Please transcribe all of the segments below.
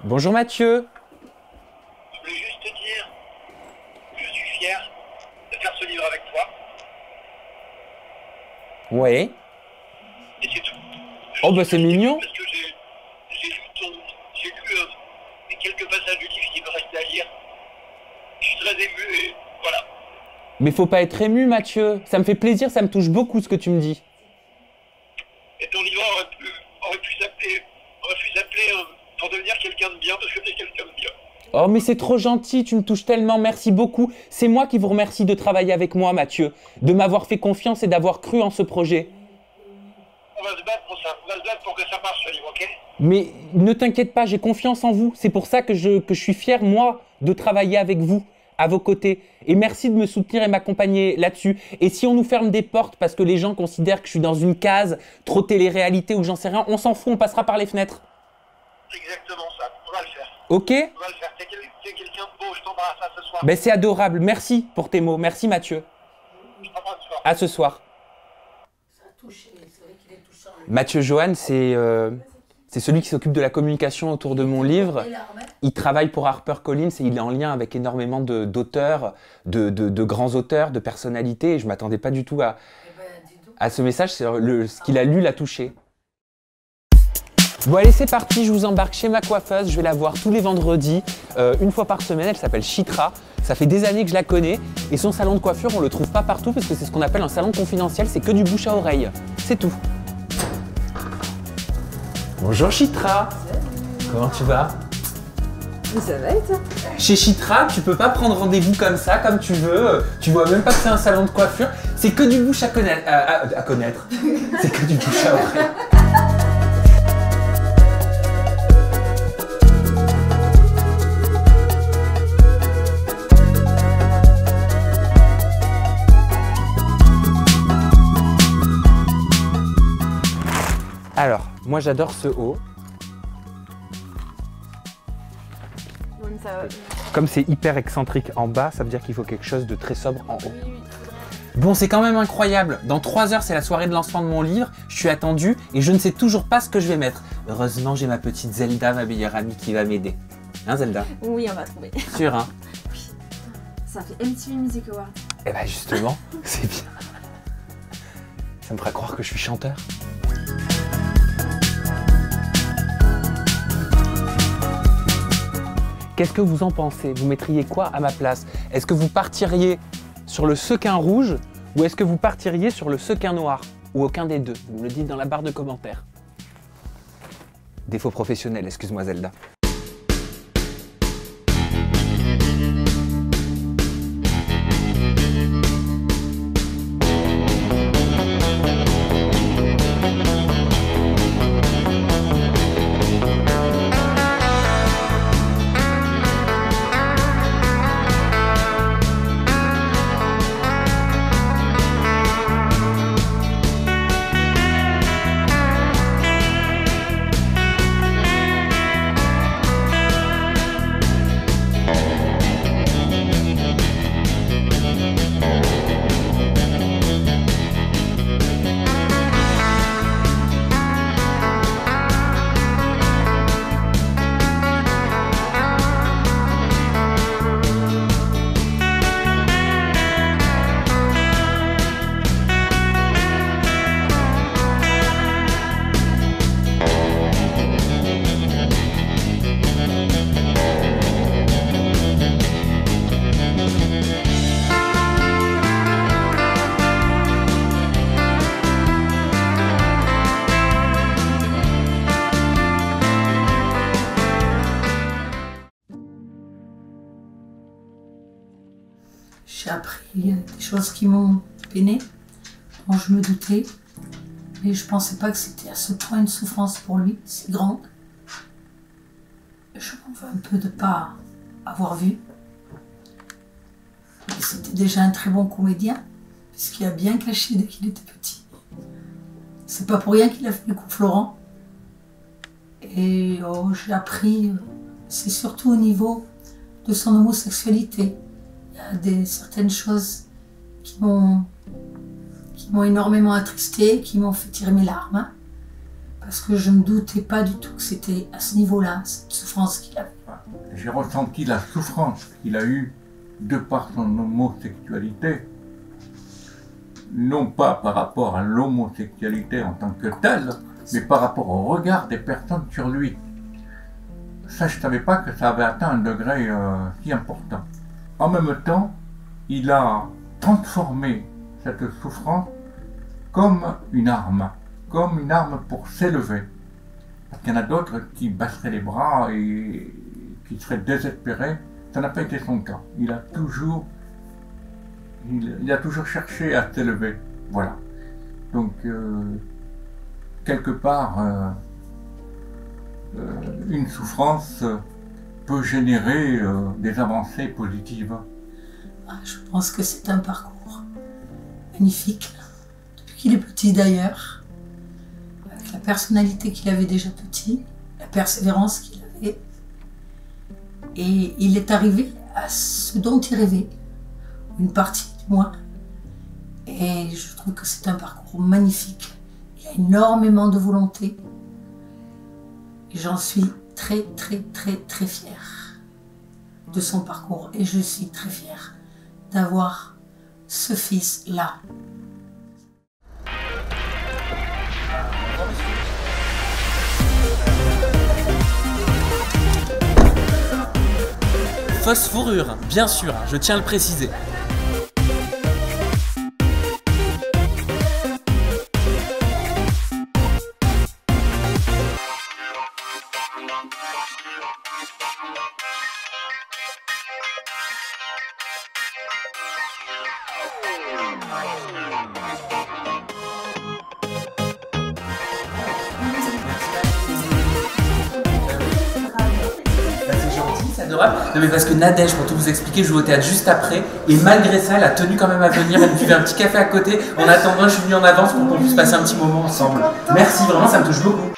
Bonjour Mathieu. Je voulais juste te dire que je suis fier de faire ce livre avec toi. Ouais. Et c'est tout. Oh bah c'est mignon. Parce que j'ai lu les quelques passages du livre qui me restent à lire. Je suis très ému et voilà. Mais faut pas être ému Mathieu. Ça me fait plaisir, ça me touche beaucoup ce que tu me dis. Et ton livre aurait pu s'appeler pour devenir quelqu'un de bien, parce que t'es quelqu'un de bien. Oh mais c'est trop gentil, tu me touches tellement, merci beaucoup. C'est moi qui vous remercie de travailler avec moi Mathieu, de m'avoir fait confiance et d'avoir cru en ce projet. On va se battre pour ça, on va se battre pour que ça marche ce livre, ok? Mais ne t'inquiète pas, j'ai confiance en vous. C'est pour ça que je suis fier, moi, de travailler avec vous, à vos côtés. Et merci de me soutenir et m'accompagner là-dessus. Et si on nous ferme des portes parce que les gens considèrent que je suis dans une case, trop télé-réalité ou j'en sais rien, on s'en fout, on passera par les fenêtres. C'est exactement ça, on va le faire. Ok? On va le faire, t'es quelqu'un de beau, je t'embrasse à ce soir. Ben c'est adorable, merci pour tes mots. Merci Mathieu. Je t'embrasse ce soir. À ce soir. Mathieu Johan, c'est celui qui s'occupe de la communication autour de mon livre. Il travaille pour HarperCollins et il est en lien avec énormément d'auteurs, de grands auteurs, de personnalités. Et je ne m'attendais pas du tout à ce message. Ce qu'il a lu l'a touché. Bon allez, c'est parti, je vous embarque chez ma coiffeuse. Je vais la voir tous les vendredis, une fois par semaine. Elle s'appelle Chitra. Ça fait des années que je la connais. Et son salon de coiffure, on ne le trouve pas partout parce que c'est ce qu'on appelle un salon confidentiel. C'est que du bouche à oreille. C'est tout. Bonjour Chitra. Comment tu vas? Ça va et toi? Chez Chitra, tu peux pas prendre rendez-vous comme ça, comme tu veux. Tu vois même pas que c'est un salon de coiffure. C'est que du bouche à connaître. C'est que du bouche à oreille. Alors, moi j'adore ce haut. Oui, mais ça va. Comme c'est hyper excentrique en bas, ça veut dire qu'il faut quelque chose de très sobre en haut. Bon, c'est quand même incroyable. Dans 3 heures, c'est la soirée de lancement de mon livre. Je suis attendu et je ne sais toujours pas ce que je vais mettre. Heureusement, j'ai ma petite Zelda, ma meilleure amie, qui va m'aider. Hein, Zelda? Oui, on va trouver. Sûr, hein? Ça fait MTV Music Award. Eh ben justement, c'est bien. Ça me fera croire que je suis chanteur. Qu'est-ce que vous en pensez? Vous mettriez quoi à ma place? Est-ce que vous partiriez sur le sequin rouge ou est-ce que vous partiriez sur le sequin noir? Ou aucun des deux? Vous me le dites dans la barre de commentaires. Défaut professionnel, excuse-moi Zelda. J'ai appris des choses qui m'ont peiné, dont je me doutais, mais je pensais pas que c'était à ce point une souffrance pour lui, si grande. Je m'en veux un peu de pas avoir vu. Mais c'était déjà un très bon comédien, puisqu'il a bien caché dès qu'il était petit. C'est pas pour rien qu'il a fait le coup Florent. Et j'ai appris, c'est surtout au niveau de son homosexualité. Il y a certaines choses qui m'ont énormément attristée, qui m'ont fait tirer mes larmes. parce que je ne doutais pas du tout que c'était à ce niveau-là, cette souffrance qu'il avait. J'ai ressenti la souffrance qu'il a eue de par son homosexualité, non pas par rapport à l'homosexualité en tant que telle, mais par rapport au regard des personnes sur lui. Ça, je ne savais pas que ça avait atteint un degré si important. En même temps, il a transformé cette souffrance comme une arme pour s'élever. Parce qu'il y en a d'autres qui baisseraient les bras et qui seraient désespérés. Ça n'a pas été son cas. Il a toujours cherché à s'élever. Voilà. Donc, quelque part, une souffrance peut générer des avancées positives. Je pense que c'est un parcours magnifique, depuis qu'il est petit d'ailleurs, avec la personnalité qu'il avait déjà petit, la persévérance qu'il avait, et il est arrivé à ce dont il rêvait, une partie du moins, et je trouve que c'est un parcours magnifique. Il a énormément de volonté, et j'en suis très fière de son parcours, et je suis très fière d'avoir ce fils-là. Fausse fourrure, bien sûr, je tiens à le préciser. Non mais parce que Nadège, pour tout vous expliquer, joue au théâtre juste après et malgré ça, elle a tenu quand même à venir, elle me buvait un petit café à côté. En attendant, je suis venu en avance pour qu'on puisse passer un petit moment ensemble. Merci, vraiment, ça me touche beaucoup.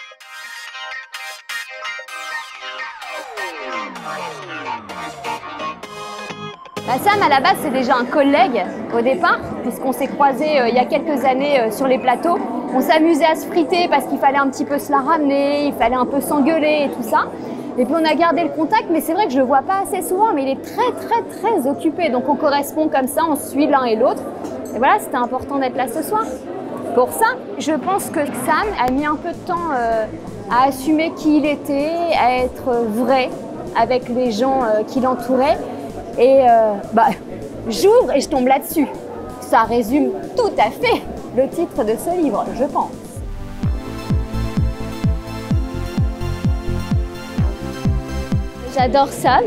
Sam, à la base, c'est déjà un collègue au départ, puisqu'on s'est croisés il y a quelques années sur les plateaux. On s'amusait à se friter parce qu'il fallait un petit peu se la ramener, il fallait un peu s'engueuler et tout ça. Et puis on a gardé le contact, mais c'est vrai que je le vois pas assez souvent, mais il est très occupé. Donc on correspond comme ça, on suit l'un et l'autre. Et voilà, c'était important d'être là ce soir. Pour ça, je pense que Sam a mis un peu de temps à assumer qui il était, à être vrai avec les gens qui l'entouraient. Et j'ouvre et je tombe là-dessus. Ça résume tout à fait le titre de ce livre, je pense. J'adore Sam.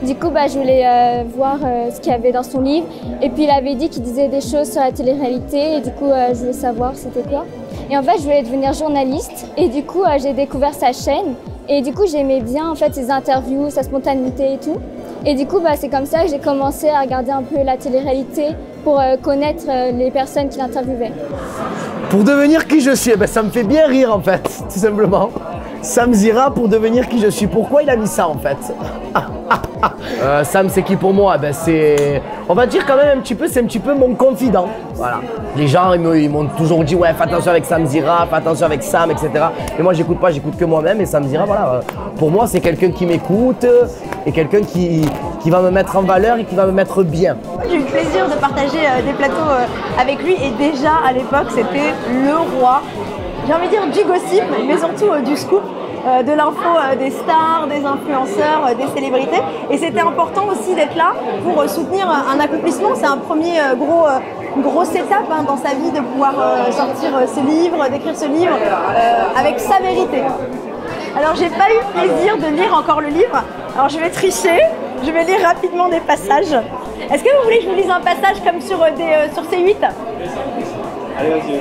Du coup, je voulais voir ce qu'il y avait dans son livre. Et puis, il avait dit qu'il disait des choses sur la télé-réalité. Et du coup, je voulais savoir c'était quoi. Et en fait, je voulais devenir journaliste. Et du coup, j'ai découvert sa chaîne. Et du coup, j'aimais bien en fait ses interviews, sa spontanéité et tout. Et du coup, c'est comme ça que j'ai commencé à regarder un peu la télé-réalité pour connaître les personnes qui l'interviewaient. Pour devenir qui je suis, ça me fait bien rire en fait, tout simplement. Sam Zira pour devenir qui je suis. Pourquoi il a mis ça en fait? Sam, c'est qui pour moi? C'est, on va dire quand même un petit peu, c'est un petit peu mon confident. Voilà. Les gens, ils m'ont toujours dit ouais, fais attention avec Sam Zira, fais attention avec Sam, etc. Mais moi, j'écoute pas, j'écoute que moi-même. Et Sam Zira, voilà, pour moi, c'est quelqu'un qui m'écoute et quelqu'un qui va me mettre en valeur et qui va me mettre bien. J'ai eu le plaisir de partager des plateaux avec lui et déjà à l'époque, c'était le roi. J'ai envie de dire du gossip, mais surtout du scoop, de l'info des stars, des influenceurs, des célébrités. Et c'était important aussi d'être là pour soutenir un accomplissement. C'est un premier grosse étape dans sa vie de pouvoir sortir ce livre, d'écrire ce livre avec sa vérité. Alors j'ai pas eu le plaisir de lire encore le livre, alors je vais tricher, je vais lire rapidement des passages. Est-ce que vous voulez que je vous lise un passage comme sur C8 ? Allez, vas-y.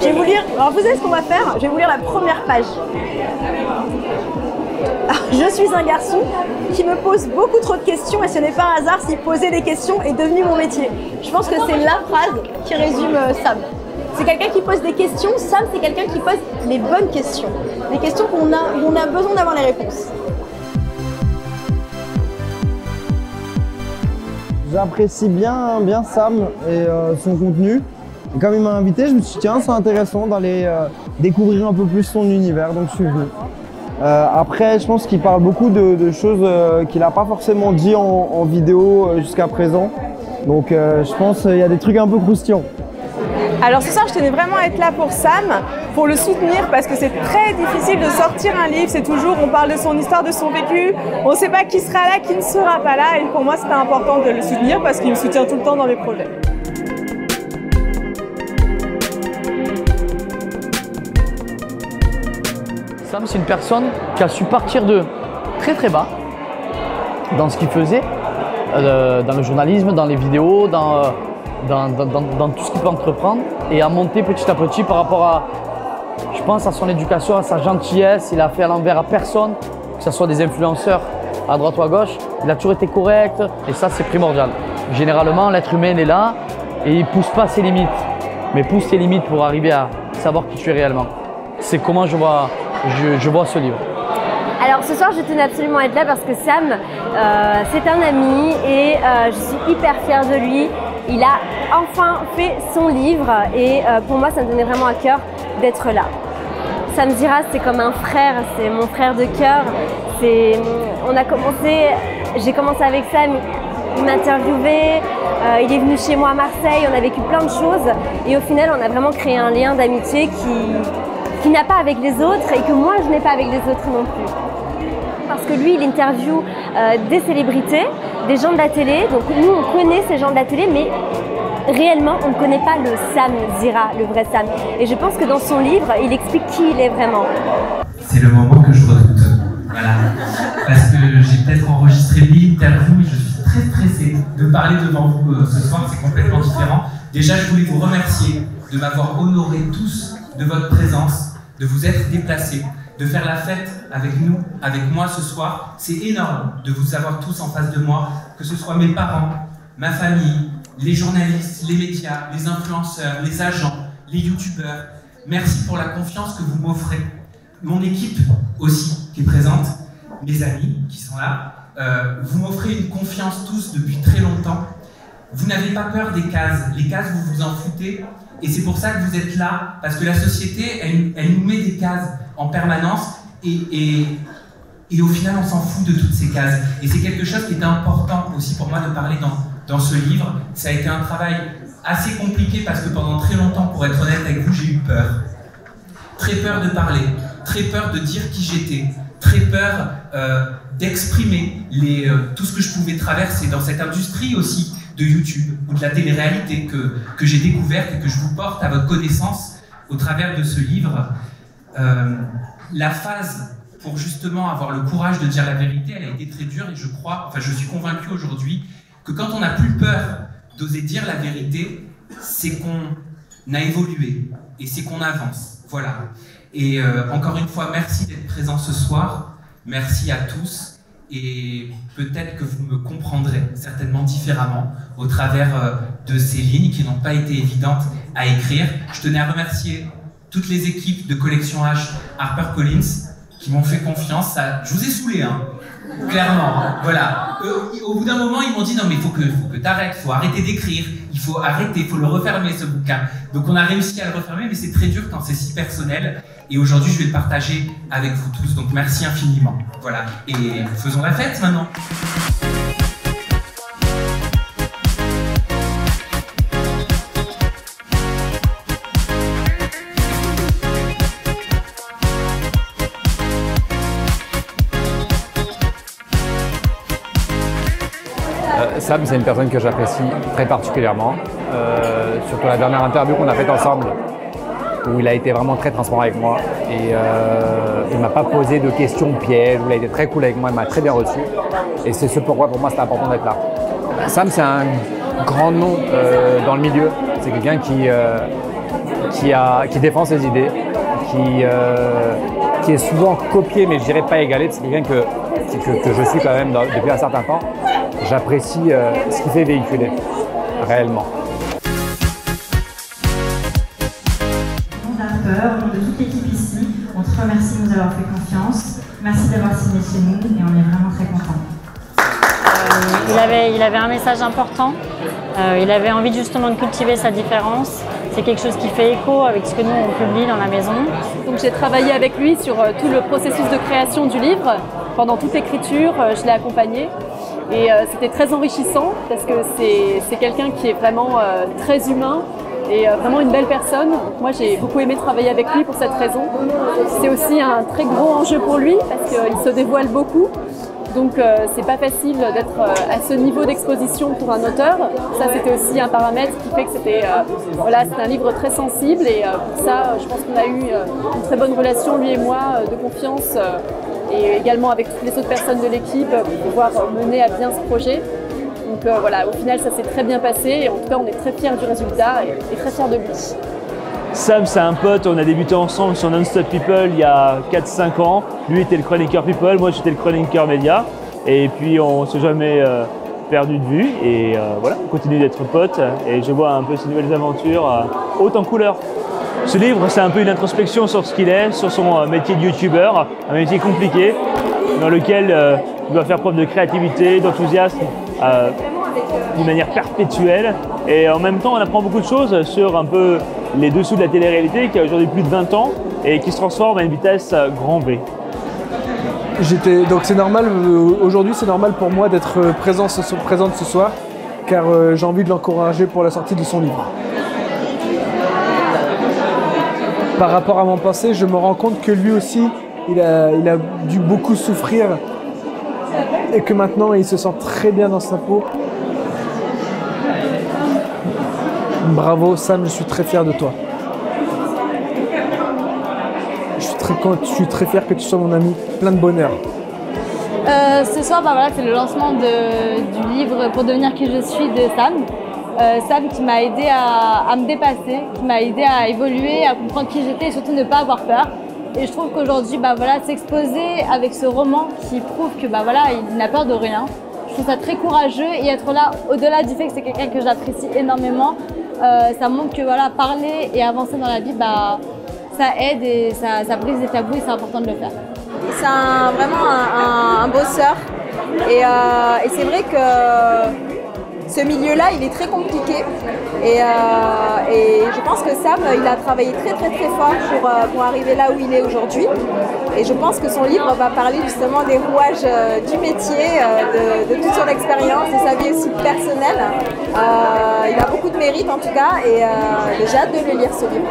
Je vais vous lire, alors vous savez ce qu'on va faire? Je vais vous lire la première page. Alors, je suis un garçon qui me pose beaucoup trop de questions et ce n'est pas un hasard si poser des questions est devenu mon métier. Je pense que c'est la phrase qui résume Sam. C'est quelqu'un qui pose des questions, Sam c'est quelqu'un qui pose les bonnes questions. Des questions où on a besoin d'avoir les réponses. J'apprécie bien Sam et son contenu. Et comme il m'a invité, je me suis dit tiens, c'est intéressant d'aller découvrir un peu plus son univers, donc je suis venu. Après, je pense qu'il parle beaucoup de choses qu'il n'a pas forcément dit en vidéo jusqu'à présent. Donc je pense qu'il y a des trucs un peu croustillants. Alors ce soir, je tenais vraiment à être là pour Sam, pour le soutenir parce que c'est très difficile de sortir un livre. C'est toujours, on parle de son histoire, de son vécu. On ne sait pas qui sera là, qui ne sera pas là. Et pour moi, c'était important de le soutenir parce qu'il me soutient tout le temps dans mes projets. Sam, c'est une personne qui a su partir de très très bas dans ce qu'il faisait, dans le journalisme, dans les vidéos, dans tout ce qu'il peut entreprendre et à monter petit à petit par rapport à, je pense, à son éducation, à sa gentillesse. Il a fait à l'envers à personne, que ce soit des influenceurs à droite ou à gauche. Il a toujours été correct et ça, c'est primordial. Généralement, l'être humain il est là et il ne pousse pas ses limites, mais pousse ses limites pour arriver à savoir qui tu es réellement. C'est comment je vois ce livre. Alors ce soir, je tenais absolument à être là parce que Sam, c'est un ami et je suis hyper fière de lui. Il a enfin fait son livre et pour moi, ça me donnait vraiment à cœur d'être là. Sam Zira, c'est comme un frère, c'est mon frère de cœur. J'ai commencé avec Sam, il m'interviewait, il est venu chez moi à Marseille, on a vécu plein de choses et au final, on a vraiment créé un lien d'amitié qui n'a pas avec les autres et que moi, je n'ai pas avec les autres non plus. Parce que lui, il interviewe des célébrités, des gens de la télé. Donc nous, on connaît ces gens de la télé, mais réellement, on ne connaît pas le Sam Zira, le vrai Sam. Et je pense que dans son livre, il explique qui il est vraiment. C'est le moment que je redoute. Voilà. Parce que j'ai peut-être enregistré 1000 interviews, mais je suis très stressé de parler devant vous ce soir. C'est complètement différent. Déjà, je voulais vous remercier de m'avoir honoré tous de votre présence, de vous être déplacés, de faire la fête avec nous, avec moi ce soir. C'est énorme de vous avoir tous en face de moi, que ce soit mes parents, ma famille, les journalistes, les médias, les influenceurs, les agents, les youtubeurs. Merci pour la confiance que vous m'offrez. Mon équipe aussi qui est présente, mes amis qui sont là. Vous m'offrez une confiance tous depuis très longtemps. Vous n'avez pas peur des cases. Les cases, vous vous en foutez. Et c'est pour ça que vous êtes là, parce que la société, elle nous met des cases en permanence et au final, on s'en fout de toutes ces cases. Et c'est quelque chose qui est important aussi pour moi de parler dans ce livre. Ça a été un travail assez compliqué parce que pendant très longtemps, pour être honnête avec vous, j'ai eu peur. Très peur de parler, très peur de dire qui j'étais, très peur d'exprimer tout ce que je pouvais traverser dans cette industrie aussi de YouTube ou de la télé-réalité que j'ai découverte et que je vous porte à votre connaissance au travers de ce livre. La phase pour justement avoir le courage de dire la vérité, elle a été très dure et je suis convaincu aujourd'hui que quand on n'a plus peur d'oser dire la vérité, c'est qu'on a évolué et c'est qu'on avance. Voilà. Et encore une fois, merci d'être présent ce soir. Merci à tous. Et peut-être que vous me comprendrez certainement différemment au travers de ces lignes qui n'ont pas été évidentes à écrire. Je tenais à remercier toutes les équipes de Collection H, HarperCollins, qui m'ont fait confiance. Je vous ai saoulé, hein, clairement. Voilà. Au bout d'un moment, ils m'ont dit non mais il faut que tu arrêtes, il faut arrêter d'écrire, il faut arrêter, il faut le refermer ce bouquin. Donc on a réussi à le refermer, mais c'est très dur quand c'est si personnel. Et aujourd'hui, je vais le partager avec vous tous. Donc merci infiniment. Voilà. Et faisons la fête maintenant. Sam, c'est une personne que j'apprécie très particulièrement. Surtout la dernière interview qu'on a faite ensemble, où il a été vraiment très transparent avec moi et il ne m'a pas posé de questions pièges, il a été très cool avec moi, il m'a très bien reçu et c'est ce pourquoi pour moi c'était important d'être là. Sam, c'est un grand nom dans le milieu, c'est quelqu'un qui défend ses idées, qui est souvent copié mais je dirais pas égalé, c'est quelqu'un que je suis quand même depuis un certain temps. J'apprécie ce qu'il fait véhiculer réellement. Au nom de toute l'équipe ici, on te remercie de nous avoir fait confiance. Merci d'avoir signé chez nous et on est vraiment très contents. Il avait un message important. Il avait envie justement de cultiver sa différence. C'est quelque chose qui fait écho avec ce que nous on publie dans la maison. Donc j'ai travaillé avec lui sur tout le processus de création du livre. Pendant toute l'écriture, je l'ai accompagné. Et c'était très enrichissant parce que c'est quelqu'un qui est vraiment très humain et vraiment une belle personne. Moi j'ai beaucoup aimé travailler avec lui pour cette raison. C'est aussi un très gros enjeu pour lui parce qu'il se dévoile beaucoup. Donc c'est pas facile d'être à ce niveau d'exposition pour un auteur. Ça c'était aussi un paramètre qui fait que c'était c'est un livre très sensible et pour ça je pense qu'on a eu une très bonne relation lui et moi de confiance et également avec toutes les autres personnes de l'équipe pour pouvoir mener à bien ce projet. Donc voilà, au final ça s'est très bien passé et en tout cas on est très fiers du résultat et très fiers de lui. Sam, c'est un pote, on a débuté ensemble sur Non-Stop People il y a 4-5 ans. Lui était le chroniqueur People, moi j'étais le chroniqueur Média. Et puis on ne s'est jamais perdu de vue. Et voilà, on continue d'être potes. Et je vois un peu ces nouvelles aventures hautes en couleur. Ce livre, c'est un peu une introspection sur ce qu'il est, sur son métier de youtubeur. Un métier compliqué, dans lequel il doit faire preuve de créativité, d'enthousiasme, d'une manière perpétuelle. Et en même temps, on apprend beaucoup de choses sur un peu les dessous de la télé-réalité qui a aujourd'hui plus de 20 ans et qui se transforme à une vitesse grand V. Donc c'est normal, aujourd'hui c'est normal pour moi d'être présente ce soir car j'ai envie de l'encourager pour la sortie de son livre. Par rapport à mon passé, je me rends compte que lui aussi, il a dû beaucoup souffrir et que maintenant il se sent très bien dans sa peau. Bravo Sam, je suis très fier de toi. Je suis très fier que tu sois mon ami, plein de bonheur. Ce soir, c'est le lancement du livre Pour devenir qui je suis de Sam. Sam qui m'a aidé à me dépasser, qui m'a aidé à évoluer, à comprendre qui j'étais et surtout ne pas avoir peur. Et je trouve qu'aujourd'hui, s'exposer avec ce roman qui prouve que il n'a peur de rien. Je trouve ça très courageux et être là, au-delà du fait que c'est quelqu'un que j'apprécie énormément, ça montre que parler et avancer dans la vie, ça aide et ça brise des tabous et c'est important de le faire. C'est vraiment un bosseur et c'est vrai que ce milieu-là, il est très compliqué et je pense que Sam, il a travaillé très fort pour arriver là où il est aujourd'hui et je pense que son livre va parler justement des rouages du métier, de toute son expérience et sa vie aussi personnelle. Il a beaucoup de mérite en tout cas et j'ai hâte de le lire ce livre.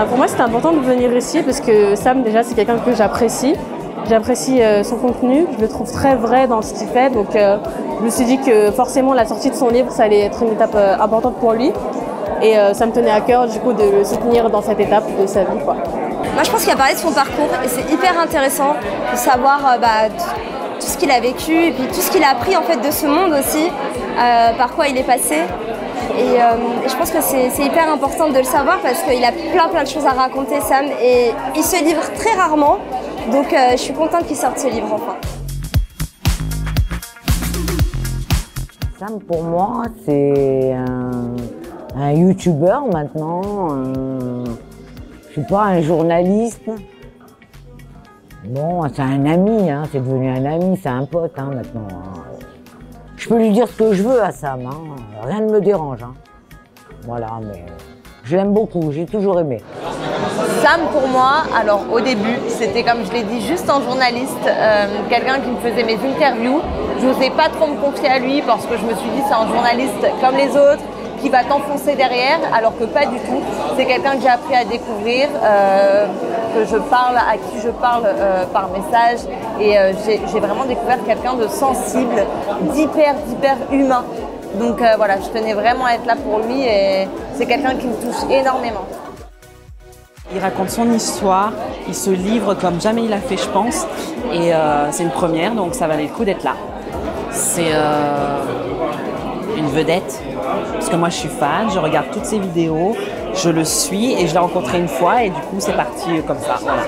Pour moi c'était important de venir ici parce que Sam déjà c'est quelqu'un que j'apprécie. J'apprécie son contenu, je le trouve très vrai dans ce qu'il fait, donc je me suis dit que forcément la sortie de son livre, ça allait être une étape importante pour lui. Et ça me tenait à cœur du coup de le soutenir dans cette étape de sa vie, quoi. Moi je pense qu'il a parlé de son parcours et c'est hyper intéressant de savoir tout ce qu'il a vécu et puis tout ce qu'il a appris en fait de ce monde aussi, par quoi il est passé. Et je pense que c'est hyper important de le savoir parce qu'il a plein de choses à raconter Sam et il se livre très rarement. Donc je suis contente qu'il sorte ce livre enfin. Sam pour moi c'est un youtubeur maintenant, je sais pas, un journaliste. Bon, c'est un ami, hein, c'est devenu un ami, c'est un pote maintenant. Je peux lui dire ce que je veux à Sam, hein. Rien ne me dérange. Hein. Voilà, mais je l'aime beaucoup, j'ai toujours aimé. Sam pour moi, alors au début, c'était comme je l'ai dit, juste un journaliste, quelqu'un qui me faisait mes interviews. Je n'osais pas trop me confier à lui parce que je me suis dit c'est un journaliste comme les autres qui va t'enfoncer derrière, alors que pas du tout. C'est quelqu'un que j'ai appris à découvrir, que je parle, à qui je parle par message et j'ai vraiment découvert quelqu'un de sensible, d'hyper humain. Donc voilà, je tenais vraiment à être là pour lui et c'est quelqu'un qui me touche énormément. Il raconte son histoire, il se livre comme jamais il a fait je pense et c'est une première donc ça valait le coup d'être là. C'est une vedette parce que moi je suis fan, je regarde toutes ses vidéos, je le suis et je l'ai rencontré une fois et du coup c'est parti comme ça. Voilà.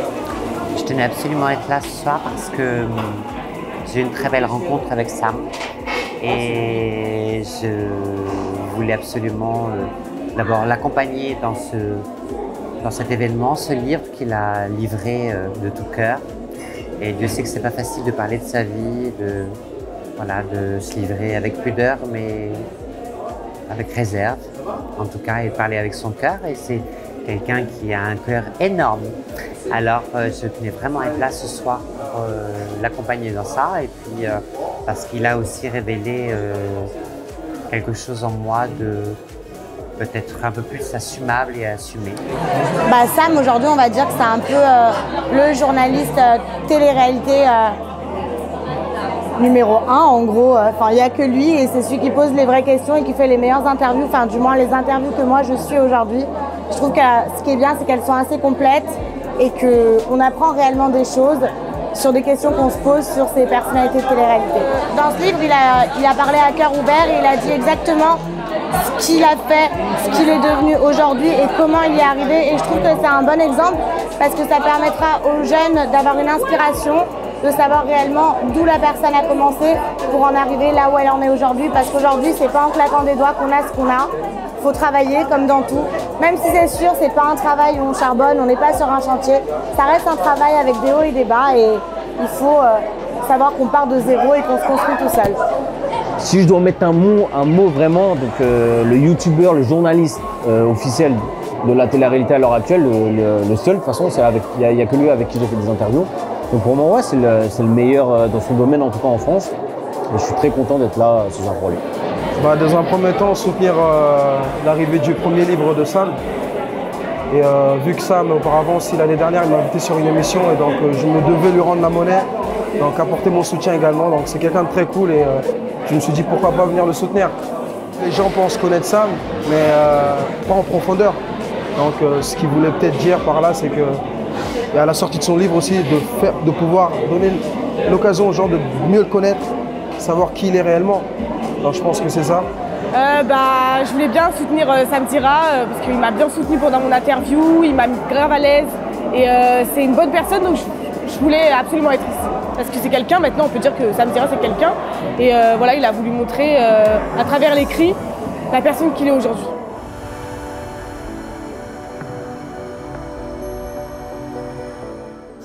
Je tenais absolument à être là ce soir parce que j'ai eu une très belle rencontre avec Sam et je voulais absolument d'abord l'accompagner dans cet événement, ce livre qu'il a livré de tout cœur. Et Dieu sait que c'est pas facile de parler de sa vie, voilà, de se livrer avec pudeur, mais avec réserve, en tout cas, et parler avec son cœur. Et c'est quelqu'un qui a un cœur énorme. Alors, je tenais vraiment à être là ce soir pour l'accompagner dans ça, et puis parce qu'il a aussi révélé quelque chose en moi de peut-être un peu plus assumable et assumé. Bah, Sam, aujourd'hui, on va dire que c'est un peu le journaliste télé-réalité numéro 1, en gros. Enfin, il n'y a que lui et c'est celui qui pose les vraies questions et qui fait les meilleures interviews, enfin, du moins les interviews que moi je suis aujourd'hui. Je trouve que ce qui est bien, c'est qu'elles sont assez complètes et qu'on apprend réellement des choses sur des questions qu'on se pose sur ces personnalités de télé-réalité. Dans ce livre, il a parlé à cœur ouvert et il a dit exactement ce qu'il a fait, ce qu'il est devenu aujourd'hui et comment il y est arrivé. Et je trouve que c'est un bon exemple parce que ça permettra aux jeunes d'avoir une inspiration, de savoir réellement d'où la personne a commencé pour en arriver là où elle en est aujourd'hui. Parce qu'aujourd'hui, c'est pas en claquant des doigts qu'on a ce qu'on a. Il faut travailler comme dans tout. Même si c'est sûr, c'est pas un travail où on charbonne, on n'est pas sur un chantier. Ça reste un travail avec des hauts et des bas et il faut savoir qu'on part de zéro et qu'on se construit tout seul. Si je dois mettre un mot vraiment, donc le youtubeur, le journaliste officiel de la télé-réalité à l'heure actuelle, le seul, de toute façon, il n'y a que lui avec qui j'ai fait des interviews. Donc pour moi, ouais, c'est le meilleur dans son domaine, en tout cas en France. Et je suis très content d'être là ce soir pour lui. Bah, dans un premier temps, soutenir l'arrivée du premier livre de Sam. Et vu que Sam, auparavant, aussi l'année dernière, il m'a invité sur une émission et donc je me devais lui rendre la monnaie, donc apporter mon soutien également. Donc c'est quelqu'un de très cool et je me suis dit pourquoi pas venir le soutenir. Les gens pensent connaître Sam, mais pas en profondeur. Donc ce qu'il voulait peut-être dire par là, c'est que et à la sortie de son livre aussi, de pouvoir donner l'occasion aux gens de mieux le connaître, savoir qui il est réellement. Donc je pense que c'est ça. Je voulais bien soutenir Sam Zira parce qu'il m'a bien soutenu pendant mon interview, il m'a mis grave à l'aise et c'est une bonne personne donc je voulais absolument être ici. Parce que c'est quelqu'un, maintenant on peut dire que Sam Zira c'est quelqu'un et voilà, il a voulu montrer à travers l'écrit la personne qu'il est aujourd'hui.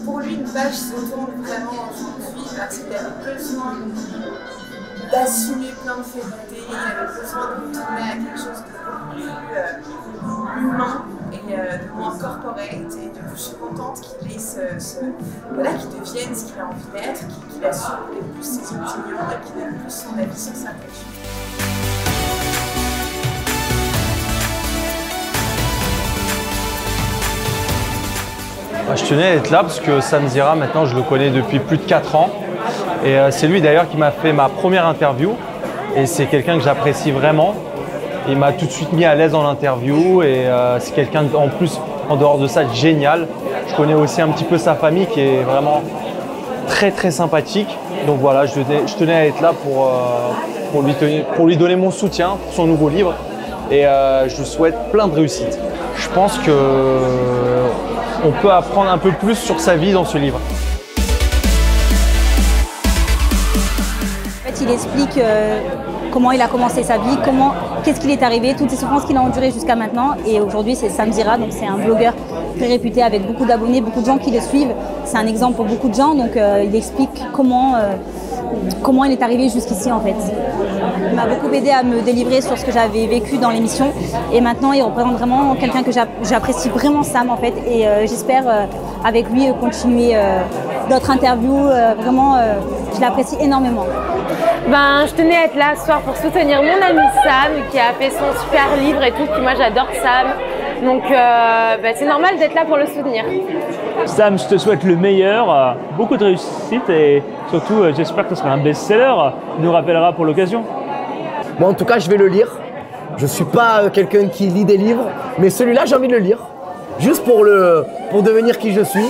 Pour lui, une page se tourne vraiment aujourd'hui parce qu'il avait besoin d'assumer plein de faiblesses, il avait besoin de retourner à quelque chose de beaucoup plus humain et de moins corporate. Et du coup, je suis contente qu'il ait qu'il devienne ce qu'il a envie d'être, qu'il assume plus ses opinions et qu'il donne plus son avis sur certaines choses. Je tenais à être là parce que Sam Zira, maintenant, je le connais depuis plus de 4 ans. Et c'est lui d'ailleurs qui m'a fait ma première interview. Et c'est quelqu'un que j'apprécie vraiment. Il m'a tout de suite mis à l'aise dans l'interview. Et c'est quelqu'un, en plus, en dehors de ça, génial. Je connais aussi un petit peu sa famille qui est vraiment très très sympathique. Donc voilà, je tenais à être là pour lui donner mon soutien pour son nouveau livre. Et je lui souhaite plein de réussite. Je pense qu'on peut apprendre un peu plus sur sa vie dans ce livre. En fait, il explique comment il a commencé sa vie, qu'est-ce qu'il est arrivé, toutes les souffrances qu'il a endurées jusqu'à maintenant. Et aujourd'hui, c'est Sam Zira, donc c'est un blogueur très réputé avec beaucoup d'abonnés, beaucoup de gens qui le suivent. C'est un exemple pour beaucoup de gens, donc il explique comment il est arrivé jusqu'ici en fait. Il m'a beaucoup aidé à me délivrer sur ce que j'avais vécu dans l'émission et maintenant il représente vraiment quelqu'un que j'apprécie vraiment, Sam en fait, et j'espère avec lui continuer d'autres interviews, vraiment je l'apprécie énormément. Je tenais à être là ce soir pour soutenir mon ami Sam qui a fait son super livre et tout, puis moi j'adore Sam, donc c'est normal d'être là pour le soutenir. Sam, je te souhaite le meilleur, beaucoup de réussite et surtout j'espère que ce sera un best-seller, il nous rappellera pour l'occasion. Moi en tout cas je vais le lire, je suis pas quelqu'un qui lit des livres, mais celui-là j'ai envie de le lire, juste pour devenir qui je suis.